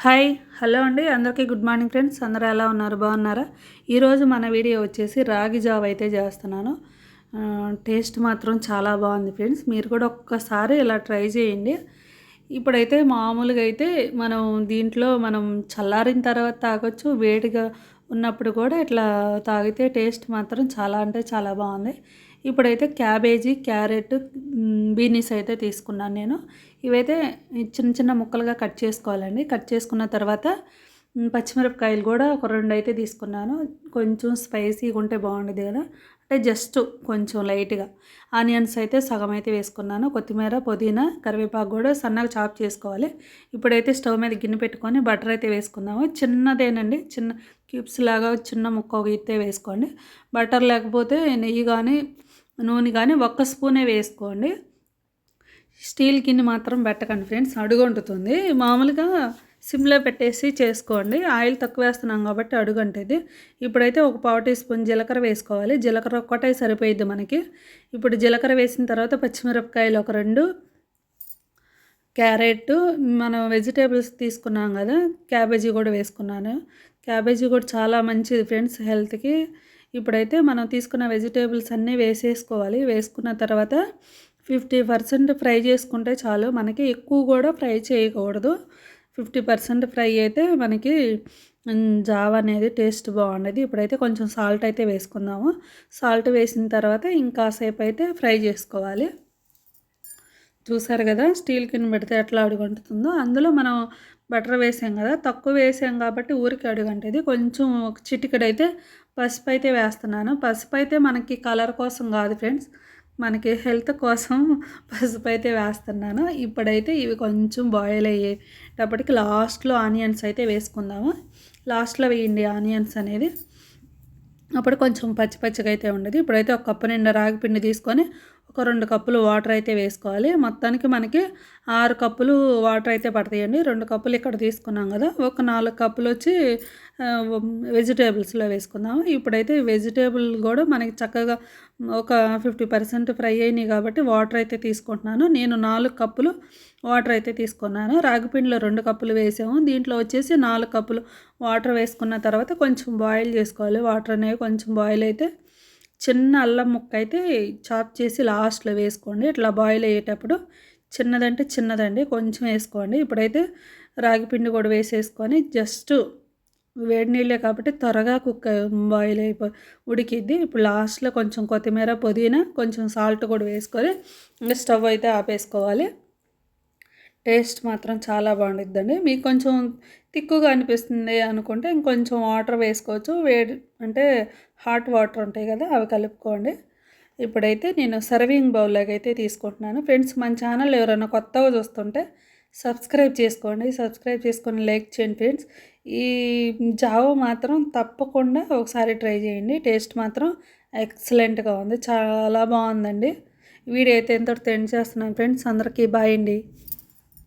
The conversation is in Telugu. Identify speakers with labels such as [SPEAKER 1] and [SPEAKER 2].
[SPEAKER 1] హాయ్ హలో అండి అందరికీ గుడ్ మార్నింగ్ ఫ్రెండ్స్. అందరూ ఎలా ఉన్నారు, బాగున్నారా? ఈరోజు మన వీడియో వచ్చేసి రాగి జావ అయితే చేస్తున్నాను. టేస్ట్ మాత్రం చాలా బాగుంది ఫ్రెండ్స్. మీరు కూడా ఒక్కసారి ఇలా ట్రై చేయండి. ఇప్పుడైతే మామూలుగా అయితే మనం చల్లారిన తర్వాత తాగొచ్చు, వేడిగా ఉన్నప్పుడు కూడా ఇట్లా తాగితే టేస్ట్ మాత్రం చాలా అంటే చాలా బాగుంది. ఇప్పుడైతే క్యాబేజీ, క్యారెట్, బీనీస్ అయితే తీసుకున్నాను నేను. ఇవైతే చిన్న చిన్న ముక్కలుగా కట్ చేసుకోవాలండి. కట్ చేసుకున్న తర్వాత పచ్చిమిరపకాయలు కూడా ఒక 2 అయితే తీసుకున్నాను. కొంచెం స్పైసీగా ఉంటే బాగుండేది కదా, అంటే జస్ట్ కొంచెం లైట్గా. ఆనియన్స్ అయితే సగం అయితే వేసుకున్నాను. కొత్తిమీర, పుదీనా, కరివేపాకు కూడా సన్నగా చాప్ చేసుకోవాలి. ఇప్పుడైతే స్టవ్ మీద గిన్నె పెట్టుకొని బటర్ అయితే వేసుకుందాము. చిన్నదేనండి, చిన్న క్యూబ్స్ లాగా చిన్న ముక్క అయితే వేసుకోండి. బటర్ లేకపోతే నెయ్యి కానీ నూనె కానీ ఒక్క స్పూనే వేసుకోండి. స్టీల్ గిన్నె మాత్రం పెట్టకండి ఫ్రెండ్స్, అడుగంటుతుంది. మామూలుగా సిమ్లో పెట్టేసి చేసుకోండి. ఆయిల్ తక్కువ వేస్తున్నాం కాబట్టి అడుగంటేది. ఇప్పుడైతే ఒక 1/4 టీ స్పూన్ జీలకర్ర వేసుకోవాలి. జీలకర్ర ఒక్కటే సరిపోయిద్ది మనకి. ఇప్పుడు జీలకర్ర వేసిన తర్వాత పచ్చిమిరపకాయలు ఒక 2, క్యారెట్, మనం వెజిటేబుల్స్ తీసుకున్నాం కదా, క్యాబేజీ కూడా వేసుకున్నాను. క్యాబేజీ కూడా చాలా మంచిది ఫ్రెండ్స్ హెల్త్కి. ఇప్పుడైతే మనం తీసుకున్న వెజిటేబుల్స్ అన్నీ వేసేసుకోవాలి. వేసుకున్న తర్వాత 50% ఫ్రై చేసుకుంటే చాలు. మనకి ఎక్కువ కూడా ఫ్రై చేయకూడదు. 50% ఫ్రై అయితే మనకి జావ అనేది టేస్ట్ బాగుండేది. ఇప్పుడైతే కొంచెం సాల్ట్ అయితే వేసుకుందాము. సాల్ట్ వేసిన తర్వాత ఇంకాసేపు అయితే ఫ్రై చేసుకోవాలి. చూసారు కదా, స్టీల్ గిన్నె పెడితే ఎట్లా అడుగంటుతుందో. అందులో మనం బటర్ వేసాం కదా, తక్కువ వేసాం కాబట్టి ఊరికి అడుగంటేది. కొంచెం ఒక చిటికెడైతే పసుపు అయితే వేస్తున్నాను. పసుపు అయితే మనకి కలర్ కోసం కాదు ఫ్రెండ్స్, మనకి హెల్త్ కోసం పసుపు అయితే వేస్తున్నాను. ఇప్పుడైతే ఇవి కొంచెం బాయిల్ అయ్యేటప్పటికి లాస్ట్లో ఆనియన్స్ అయితే వేసుకుందాము. లాస్ట్లో వేయండి ఆనియన్స్ అనేది, అప్పుడు కొంచెం పచ్చి పచ్చిగా అయితే ఉండదు. ఇప్పుడైతే ఒక కప్పు నిండా రాగి పిండి తీసుకొని ఒక 2 కప్పులు వాటర్ అయితే వేసుకోవాలి. మొత్తానికి మనకి 6 కప్పులు వాటర్ అయితే పడతాయండి. 2 కప్పులు ఇక్కడ తీసుకున్నాం కదా, ఒక 4 కప్పులు వచ్చి వెజిటేబుల్స్లో వేసుకుందాము. ఇప్పుడైతే వెజిటేబుల్ కూడా మనకి చక్కగా ఒక 50% ఫ్రై అయినాయి కాబట్టి వాటర్ అయితే తీసుకుంటున్నాను. నేను 4 కప్పులు వాటర్ అయితే తీసుకున్నాను. రాగిపిండిలో 2 కప్పులు వేసాము, దీంట్లో వచ్చేసి 4 కప్పులు వాటర్ వేసుకున్న తర్వాత కొంచెం బాయిల్ చేసుకోవాలి. వాటర్ అనేవి కొంచెం బాయిల్ అయితే చిన్న అల్లం ముక్క అయితే చాప్ చేసి లాస్ట్లో వేసుకోండి. ఇట్లా బాయిల్ అయ్యేటప్పుడు చిన్నదంటే చిన్నదండి కొంచెం వేసుకోండి. ఇప్పుడైతే రాగిపిండి కూడా వేసేసుకొని జస్ట్ వేడి నీళ్ళే కాబట్టి త్వరగా బాయిల్ ఉడికిద్ది. ఇప్పుడు లాస్ట్లో కొంచెం కొత్తిమీర, పుదీనా, కొంచెం సాల్ట్ కూడా వేసుకొని ఇంకా స్టవ్ అయితే ఆపేసుకోవాలి. టేస్ట్ మాత్రం చాలా బాగుండిద్దండి. మీకు కొంచెం తిక్కుగా అనిపిస్తుంది అనుకుంటే ఇంకొంచెం వాటర్ వేసుకోవచ్చు. వేడి అంటే హాట్ వాటర్ ఉంటాయి కదా, అవి కలుపుకోండి. ఇప్పుడైతే నేను సర్వింగ్ బౌల్లోకి అయితే తీసుకుంటున్నాను. ఫ్రెండ్స్, మన ఛానల్ ఎవరైనా కొత్తగా చూస్తుంటే సబ్స్క్రైబ్ చేసుకోండి. సబ్స్క్రైబ్ చేసుకొని లైక్ చేయండి ఫ్రెండ్స్. ఈ జావ మాత్రం తప్పకుండా ఒకసారి ట్రై చేయండి. టేస్ట్ మాత్రం ఎక్సలెంట్గా ఉంది, చాలా బాగుందండి. వీడియో అయితే ఎంతో ఎండ్ చేస్తున్నాను ఫ్రెండ్స్. అందరికీ బాయ్ అండి.